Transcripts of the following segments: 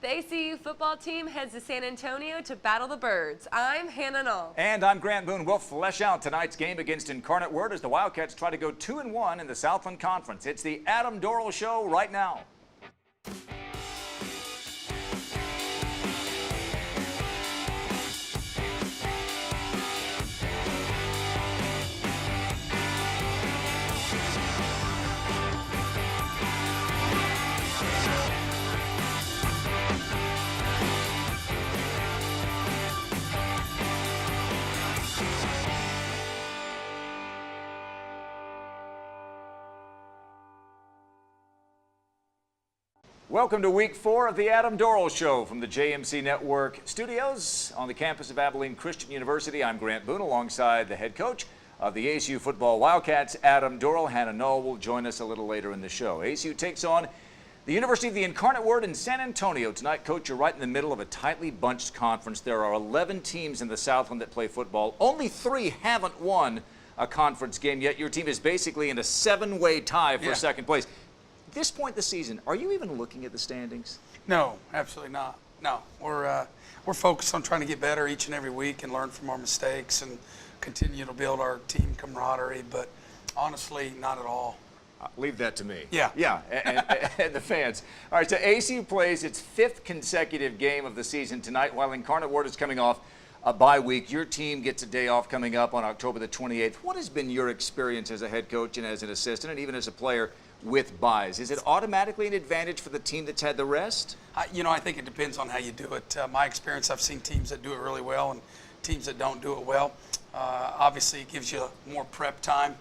The ACU football team heads to San Antonio to battle the Birds. I'm Hannah Knoll. And I'm Grant Boone. We'll flesh out tonight's game against Incarnate Word as the Wildcats try to go 2-1 in the Southland Conference. It's the Adam Dorrel Show right now. Welcome to week 4 of the Adam Dorrel Show from the JMC Network studios on the campus of Abilene Christian University. I'm Grant Boone alongside the head coach of the ASU football Wildcats, Adam Dorrel. Hannah Knoll will join us a little later in the show. ASU takes on the University of the Incarnate Word in San Antonio tonight. Coach, you're right in the middle of a tightly bunched conference. There are 11 teams in the Southland that play football. Only 3 haven't won a conference game yet. Your team is basically in a 7-way tie for second place. At this point in the season, are you even looking at the standings? No, absolutely not. No, we're focused on trying to get better each and every week and learn from our mistakes and continue to build our team camaraderie. But honestly, not at all. Leave that to me. Yeah. Yeah, and the fans. All right, so ASU plays its 5th consecutive game of the season tonight while Incarnate Word is coming off a bye week. Your team gets a day off coming up on October the 28th. What has been your experience as a head coach and as an assistant and even as a player with buys? Is it automatically an advantage for the team that's had the rest? I think it depends on how you do it. My experience, I've seen teams that do it really well and teams that don't do it well. Obviously, it gives you more prep time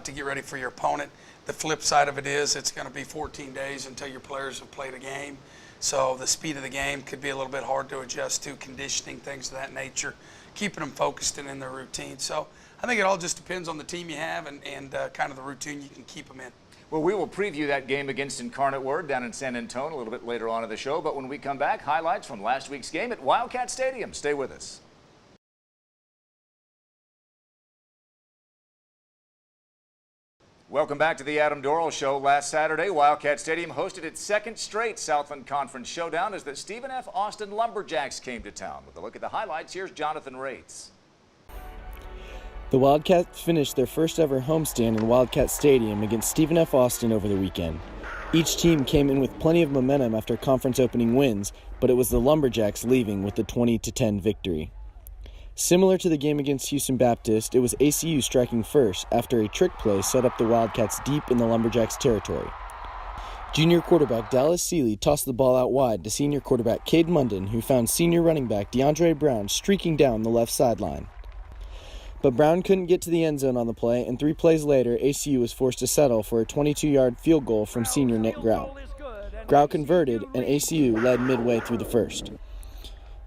to get ready for your opponent. The flip side of it is it's going to be 14 days until your players have played a game. So the speed of the game could be a little bit hard to adjust to, conditioning, things of that nature, keeping them focused and in their routine. So I think it all just depends on the team you have and kind of the routine you can keep them in. Well, we will preview that game against Incarnate Word down in San Antonio a little bit later on in the show. But when we come back, highlights from last week's game at Wildcat Stadium. Stay with us. Welcome back to the Adam Dorrel Show. Last Saturday, Wildcat Stadium hosted its 2nd straight Southland Conference showdown as the Stephen F. Austin Lumberjacks came to town. With a look at the highlights, here's Jonathan Rates. The Wildcats finished their first ever homestand in Wildcat Stadium against Stephen F. Austin over the weekend. Each team came in with plenty of momentum after conference opening wins, but it was the Lumberjacks leaving with the 20-10 victory. Similar to the game against Houston Baptist, it was ACU striking first after a trick play set up the Wildcats deep in the Lumberjacks' territory. Junior quarterback Dallas Sealey tossed the ball out wide to senior quarterback Cade Munden, who found senior running back DeAndre Brown streaking down the left sideline. But Brown couldn't get to the end zone on the play, and 3 plays later, ACU was forced to settle for a 22-yard field goal from senior Nick Grau. Grau converted, and ACU led midway through the first.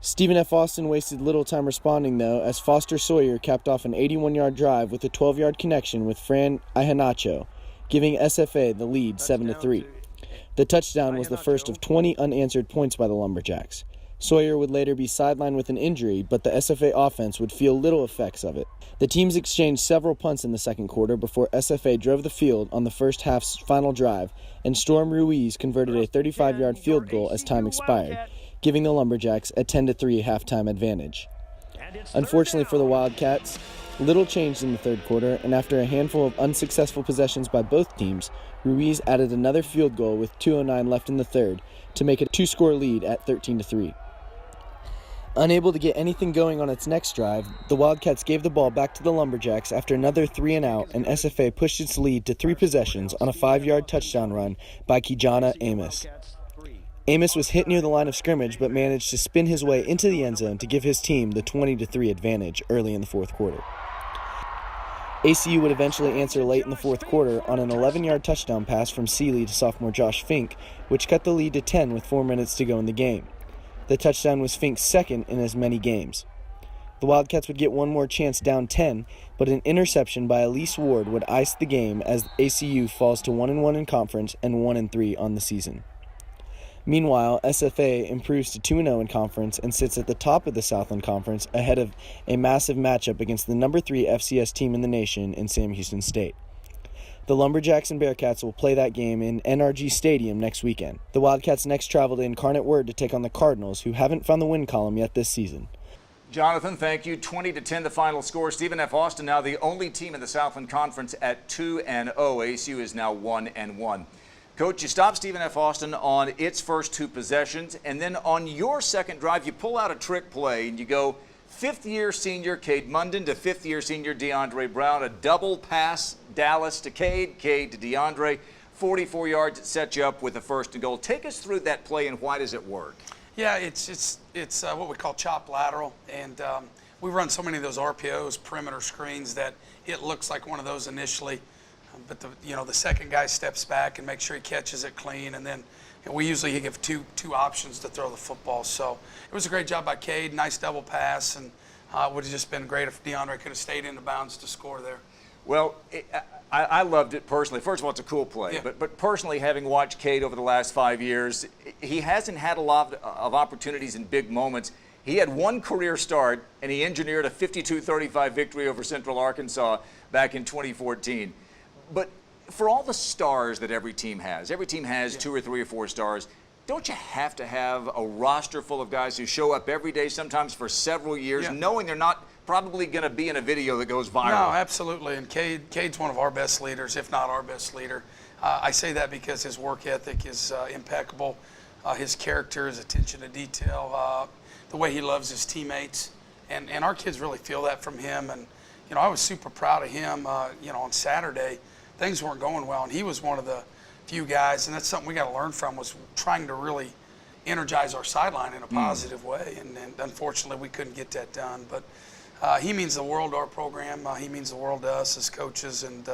Stephen F. Austin wasted little time responding, though, as Foster Sawyer capped off an 81-yard drive with a 12-yard connection with Fran Theanacho, giving SFA the lead 7-3. The touchdown was the first of 20 unanswered points by the Lumberjacks. Sawyer would later be sidelined with an injury, but the SFA offense would feel little effects of it. The teams exchanged several punts in the second quarter before SFA drove the field on the first half's final drive, and Storm Ruiz converted a 35-yard field goal as time expired, giving the Lumberjacks a 10-3 halftime advantage. Unfortunately for the Wildcats, little changed in the third quarter, and after a handful of unsuccessful possessions by both teams, Ruiz added another field goal with 2:09 left in the third to make it a 2-score lead at 13-3. Unable to get anything going on its next drive, the Wildcats gave the ball back to the Lumberjacks after another 3-and-out, and SFA pushed its lead to 3 possessions on a 5-yard touchdown run by Kijana Amos. Amos was hit near the line of scrimmage but managed to spin his way into the end zone to give his team the 20-3 advantage early in the fourth quarter. ACU would eventually answer late in the fourth quarter on an 11-yard touchdown pass from Sealey to sophomore Josh Fink, which cut the lead to 10 with 4 minutes to go in the game. The touchdown was Fink's second in as many games. The Wildcats would get one more chance down 10, but an interception by Elise Ward would ice the game as ACU falls to 1-1 in conference and 1-3 on the season. Meanwhile, SFA improves to 2-0 in conference and sits at the top of the Southland Conference ahead of a massive matchup against the number 3 FCS team in the nation in Sam Houston State. The Lumberjacks and Bearcats will play that game in NRG Stadium next weekend. The Wildcats next travel to Incarnate Word to take on the Cardinals, who haven't found the win column yet this season. Jonathan, thank you. 20-10 the final score. Stephen F. Austin now the only team in the Southland Conference at 2-0. ASU is now 1-1. Coach, you stop Stephen F. Austin on its first 2 possessions, and then on your second drive, you pull out a trick play and you go fifth-year senior Cade Munden to fifth-year senior DeAndre Brown, a double pass, Dallas to Cade, Cade to DeAndre, 44 yards. It sets you up with a first and goal. Take us through that play and why does it work? Yeah, it's what we call chop lateral, and we run so many of those RPOs, perimeter screens, that it looks like one of those initially, but the second guy steps back and makes sure he catches it clean, and then we usually give two options to throw the football. So it was a great job by Cade, nice double pass, and it would have just been great if DeAndre could have stayed in the bounds to score there. Well, I loved it personally. First of all, it's a cool play, Yeah. but personally, having watched Cade over the last 5 years, he hasn't had a lot of opportunities in big moments. He had one career start, and he engineered a 52-35 victory over Central Arkansas back in 2014. But for all the stars that every team has 2 or 3 or 4 stars, don't you have to have a roster full of guys who show up every day, sometimes for several years, knowing they're not probably going to be in a video that goes viral? No, absolutely. And Cade's one of our best leaders, if not our best leader. I say that because his work ethic is impeccable. His character, his attention to detail, the way he loves his teammates. And our kids really feel that from him. And, I was super proud of him. On Saturday, things weren't going well, and he was one of the few guys, and that's something we got to learn from, was trying to really energize our sideline in a positive way. And unfortunately, we couldn't get that done. But he means the world to our program. He means the world to us as coaches, and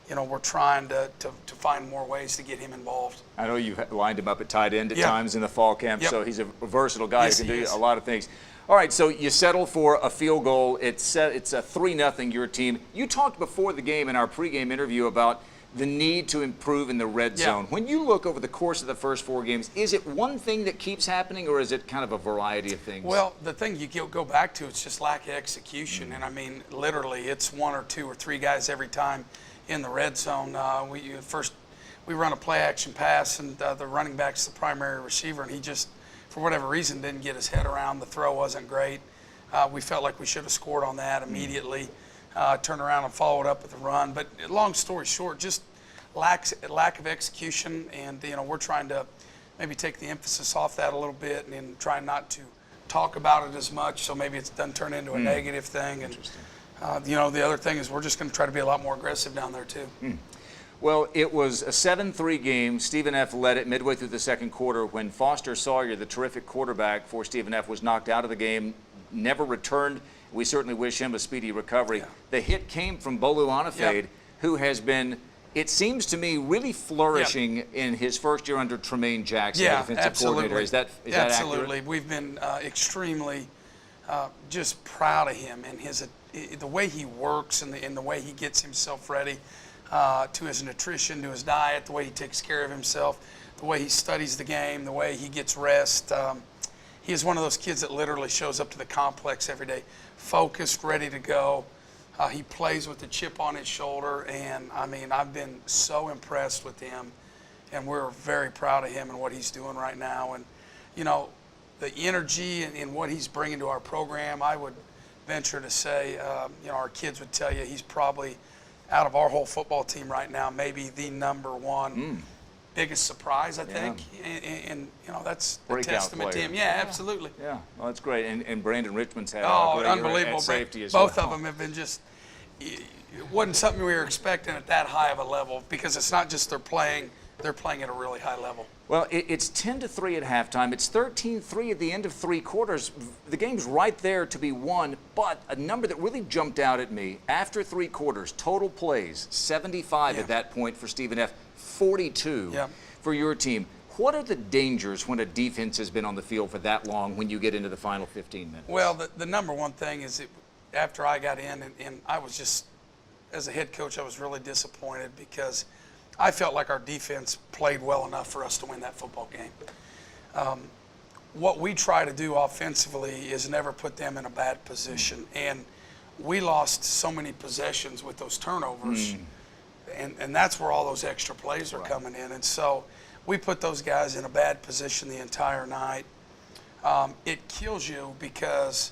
we're trying to find more ways to get him involved. I know you've lined him up at tight end at times in the fall camp, so he's a versatile guy who can do a lot of things. All right, so you settle for a field goal. It's a 3-0 your team. You talked before the game in our pregame interview about the need to improve in the red zone. When you look over the course of the first 4 games, is it one thing that keeps happening, or is it kind of a variety of things? Well, the thing you go back to, it's just lack of execution. And I mean, literally, it's 1 or 2 or 3 guys every time in the red zone. We run a play action pass, and the running back's the primary receiver, and he just, for whatever reason, didn't get his head around. The throw wasn't great. We felt like we should have scored on that immediately. Turn around and follow it up with a run. But long story short, just lack of execution, and we're trying to maybe take the emphasis off that a little bit, and try not to talk about it as much, so maybe it doesn't turn into a negative thing. And the other thing is we're just going to try to be a lot more aggressive down there too. Well, it was a 7-3 game. Stephen F. led it midway through the second quarter when Foster Sawyer, the terrific quarterback for Stephen F., was knocked out of the game, never returned. We certainly wish him a speedy recovery. The hit came from Bolu Anafade, who has been, it seems to me, really flourishing in his first year under Tremaine Jackson, the defensive coordinator. Is that absolutely. accurate? We've been extremely just proud of him and the way he works and the way he gets himself ready to his nutrition, to his diet, the way he takes care of himself, the way he studies the game, the way he gets rest. He is one of those kids that literally shows up to the complex every day, focused, ready to go. He plays with the chip on his shoulder, and I mean, I've been so impressed with him, and we're very proud of him and what he's doing right now. And the energy and what he's bringing to our program, I would venture to say, our kids would tell you he's probably, out of our whole football team right now, maybe the number one biggest surprise, I think. And that's a testament to him. Yeah, absolutely. Yeah, well, that's great. And Brandon Richmond's had unbelievable safety as Both well. of them have been just, it wasn't something we were expecting at that high of a level, because it's not just they're playing at a really high level. Well, it's 10-3 at halftime. It's 13-3 at the end of 3 quarters. The game's right there to be won, but a number that really jumped out at me, after 3 quarters, total plays, 75 at that point for Stephen F., 42 for your team. What are the dangers when a defense has been on the field for that long when you get into the final 15 minutes? Well, the number one thing is after I got in, and I was just, as a head coach, I was really disappointed, because I felt like our defense played well enough for us to win that football game. What we try to do offensively is never put them in a bad position. And we lost so many possessions with those turnovers. And that's where all those extra plays are coming in. And so we put those guys in a bad position the entire night. It kills you because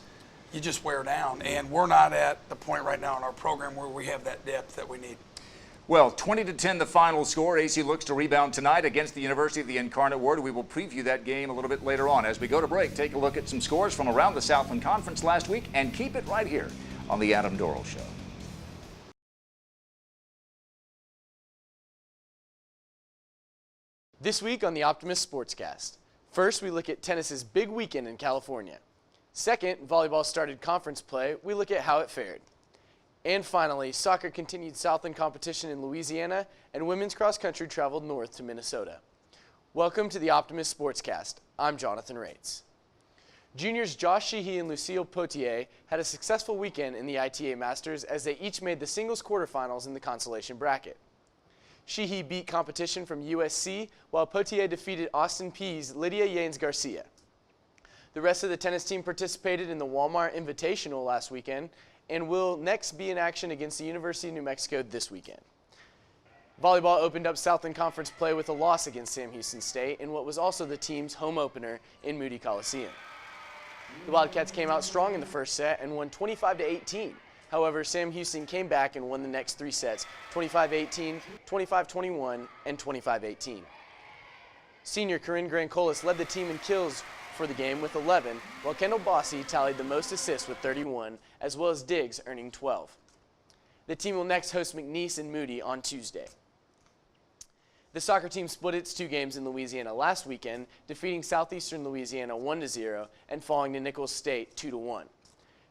you just wear down. And we're not at the point right now in our program where we have that depth that we need. Well, 20-10 the final score. AC looks to rebound tonight against the University of the Incarnate Word. We will preview that game a little bit later on. As we go to break, take a look at some scores from around the Southland Conference last week and keep it right here on the Adam Dorrel Show. This week on the Optimist Sportscast. First, we look at tennis's big weekend in California. Second, volleyball started conference play. We look at how it fared. And finally, soccer continued Southland competition in Louisiana, and women's cross country traveled north to Minnesota. Welcome to the Optimist Sportscast. I'm Jonathan Rates. Juniors Josh Sheehy and Lucille Potier had a successful weekend in the ITA Masters as they each made the singles quarterfinals in the consolation bracket. Sheehy beat competition from USC, while Potier defeated Austin Peay's Lydia Yanes Garcia. The rest of the tennis team participated in the Walmart Invitational last weekend and will next be in action against the University of New Mexico this weekend. Volleyball opened up Southland Conference play with a loss against Sam Houston State in what was also the team's home opener in Moody Coliseum. The Wildcats came out strong in the first set and won 25-18. However, Sam Houston came back and won the next three sets, 25-18, 25-21, and 25-18. Senior Corinne Grancolis led the team in kills for the game with 11, while Kendall Bossy tallied the most assists with 31, as well as Diggs earning 12. The team will next host McNeese and Moody on Tuesday. The soccer team split its two games in Louisiana last weekend, defeating Southeastern Louisiana 1-0 and falling to Nichols State 2-1.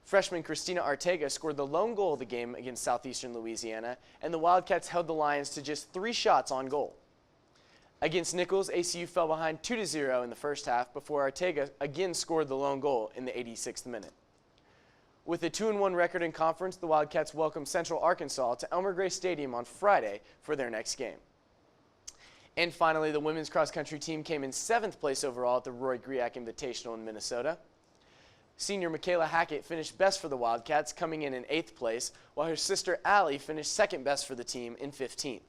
Freshman Christina Arteaga scored the lone goal of the game against Southeastern Louisiana, and the Wildcats held the Lions to just 3 shots on goal. Against Nichols, ACU fell behind 2-0 in the first half before Arteaga again scored the lone goal in the 86th minute. With a 2-1 record in conference, the Wildcats welcome Central Arkansas to Elmer Gray Stadium on Friday for their next game. And finally, the women's cross-country team came in 7th place overall at the Roy Griak Invitational in Minnesota. Senior Michaela Hackett finished best for the Wildcats, coming in 8th place, while her sister Allie finished second best for the team in 15th.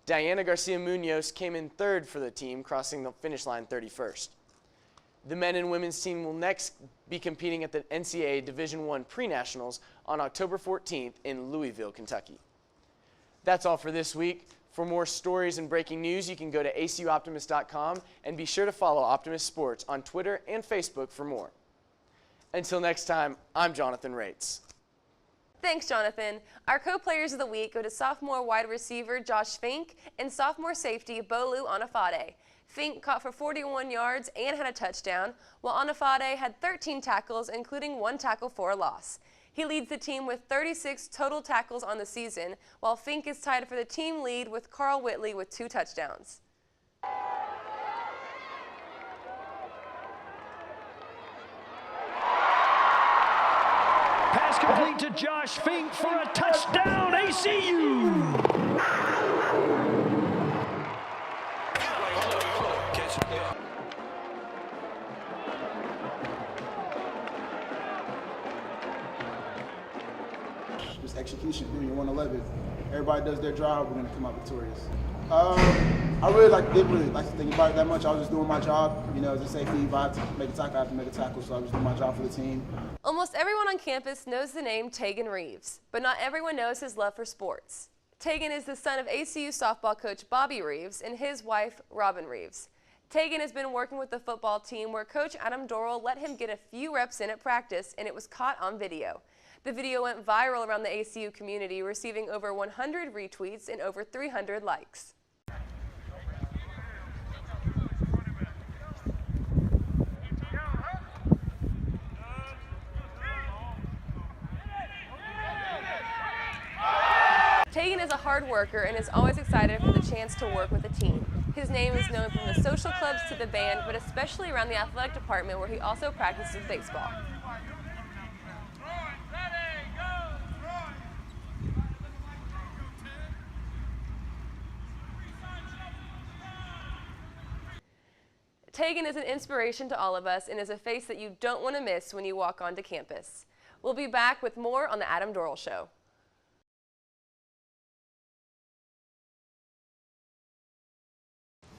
Diana Garcia Munoz came in 3rd for the team, crossing the finish line 31st. The men and women's team will next be competing at the NCAA Division I Pre-Nationals on October 14th in Louisville, Kentucky. That's all for this week. For more stories and breaking news, you can go to acuoptimist.com and be sure to follow Optimist Sports on Twitter and Facebook for more. Until next time, I'm Jonathan Rates. Thanks, Jonathan. Our co-players of the week go to sophomore wide receiver Josh Fink and sophomore safety Bolu Onafade. Fink caught for 41 yards and had a touchdown, while Onafade had 13 tackles, including 1 tackle for a loss. He leads the team with 36 total tackles on the season, while Fink is tied for the team lead with Carl Whitley with 2 touchdowns. Pass complete to Josh Fink for a touchdown, ACU! Just execution, doing your 111. Everybody does their job, we're going to come out victorious. I didn't really like to think about it that much. I was just doing my job. You know, as a safety, if I have to make a tackle, I have to make a tackle, so I was doing my job for the team. Almost everyone on campus knows the name Tegan Reeves, but not everyone knows his love for sports. Tegan is the son of ACU softball coach Bobby Reeves and his wife, Robin Reeves. Tegan has been working with the football team where Coach Adam Dorrel let him get a few reps in at practice, and it was caught on video. The video went viral around the ACU community, receiving over 100 retweets and over 300 likes. Tegan is a hard worker and is always excited for the chance to work with a team. His name is known from the social clubs to the band, but especially around the athletic department where he also practices baseball. Tegan is an inspiration to all of us and is a face that you don't want to miss when you walk onto campus. We'll be back with more on the Adam Dorrel Show.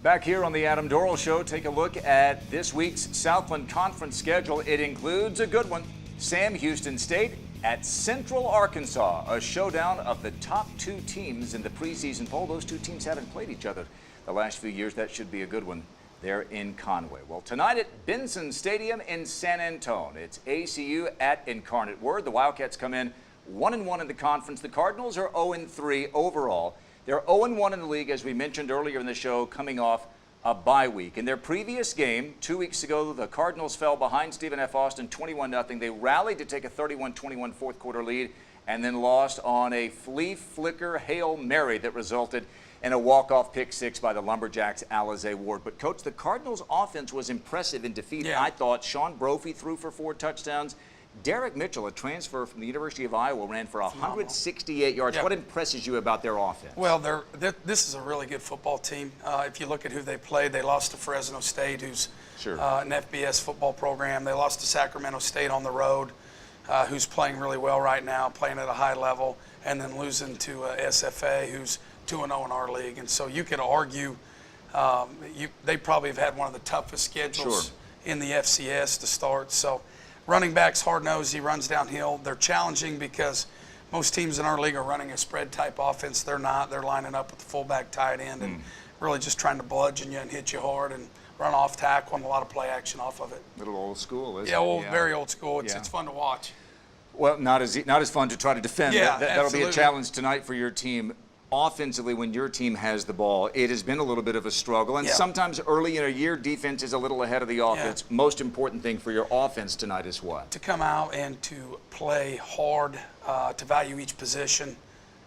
Back here on the Adam Dorrel Show, take a look at this week's Southland Conference schedule. It includes a good one. Sam Houston State at Central Arkansas, a showdown of the top two teams in the preseason poll. Those two teams haven't played each other the last few years. That should be a good one there in Conway. Well, tonight at Benson Stadium in San Antonio, it's ACU at Incarnate Word. The Wildcats come in 1-1 in the conference. The Cardinals are 0-3 overall. They're 0-1 in the league, as we mentioned earlier in the show, coming off a bye week. In their previous game, 2 weeks ago, the Cardinals fell behind Stephen F. Austin 21-0. They rallied to take a 31-21 fourth quarter lead and then lost on a flea flicker Hail Mary that resulted in a walk-off pick six by the Lumberjacks' Alizé Ward. But, Coach, the Cardinals' offense was impressive in defeat. Yeah. I thought Sean Brophy threw for 4 touchdowns. Derek Mitchell, a transfer from the University of Iowa, ran for 168 yards. Yeah. What impresses you about their offense? Well, this is a really good football team. If you look at who they played, they lost to Fresno State, who's an FBS football program. They lost to Sacramento State on the road, who's playing really well right now, playing at a high level, and then losing to SFA, who's 2-0 in our league. And so you could argue they probably have had one of the toughest schedules in the FCS to start. So running back's hard-nosed. He runs downhill. They're challenging because most teams in our league are running a spread-type offense. They're not. They're lining up with the fullback tight end and really just trying to bludgeon you and hit you hard and run off tackle and a lot of play action off of it. A little old school, isn't it? Yeah, very old school. It's fun to watch. Well, not as fun to try to defend. Yeah, that'll be a challenge tonight for your team. Offensively, when your team has the ball, it has been a little bit of a struggle. And sometimes early in a year, defense is a little ahead of the offense. Most important thing for your offense tonight is what? To come out and to play hard, to value each position,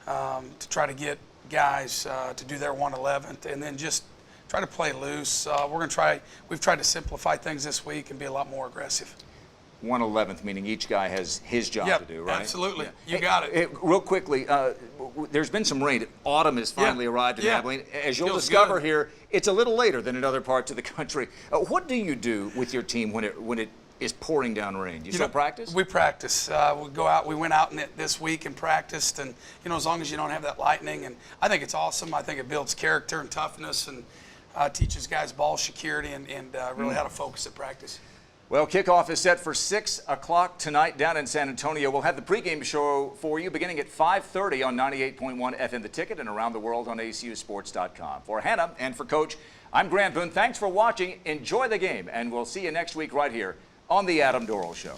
to try to get guys to do their 1/11th, and then just try to play loose. We've tried to simplify things this week and be a lot more aggressive. 1/11th, meaning each guy has his job to do, right? Absolutely. You got it. Real quickly, there's been some rain. Autumn has finally arrived in Abilene. As you'll discover here, it's a little later than in other parts of the country. What do you do with your team when it is pouring down rain? You still practice? We practice. We go out. We went out in it this week and practiced. And, as long as you don't have that lightning, and I think it's awesome. I think it builds character and toughness and teaches guys ball security and really how to focus at practice. Well, kickoff is set for 6 o'clock tonight down in San Antonio. We'll have the pregame show for you beginning at 5:30 on 98.1 FM The Ticket and around the world on ACUsports.com. For Hannah and for Coach, I'm Grant Boone. Thanks for watching. Enjoy the game, and we'll see you next week right here on The Adam Dorrel Show.